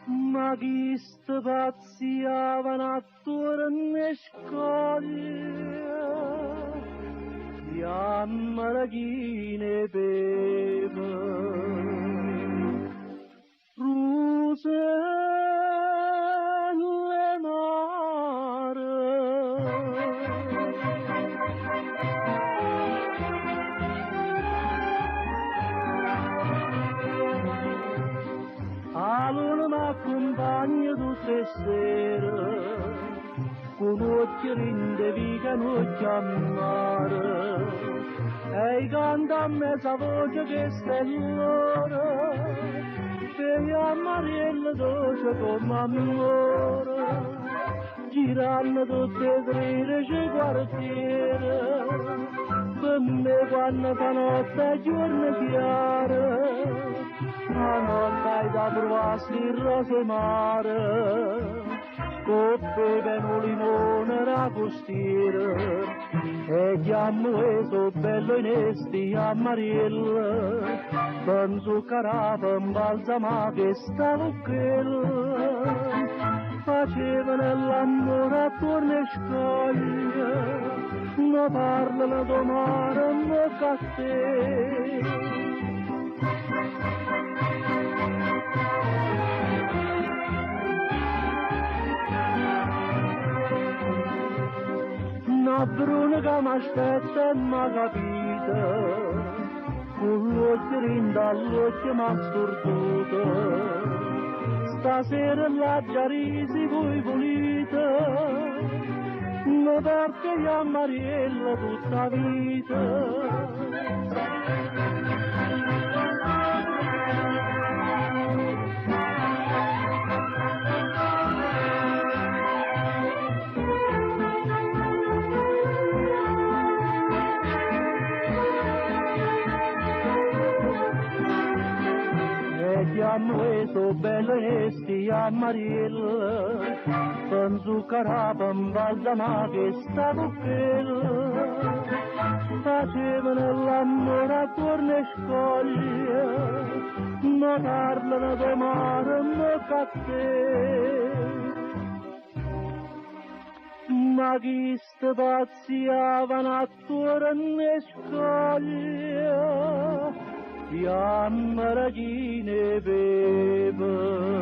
Ma chi spaziavano attorno alle scoglie, fiamma chi ne beve, ruselle mare. A luna m'accompagna tutte le sere, con occhi rinde che non chiamare, e canta a mezza voce che stellora, che a Mariella dolce come amore, girando tutte e tre le quartiere, per me quando fa notte e giorno chiaro, a notte da trovarsi il rose mare, coppe per un limone da costiere, e chiamo eso bello inesti a Mariella, con zucchera per balsama che stavo quella, facevano l'amore attorno alle scoglie, non parlano domani, non caffè. Una bruna che m'aspetta e m'ha capita, con l'occhio rindall'occhio m'ha stortuta, stasera la giarisi voi pulita, mi porti a Mariella tutta vita. Chiamo eso bello esti a Mariella, con zucchera per balsama che stavo quella, facevano l'amore attorno alle scoglie, non parlano domani, non caffè. Ma chi spaziavano attorno alle scoglie, fiamma chi ne beve.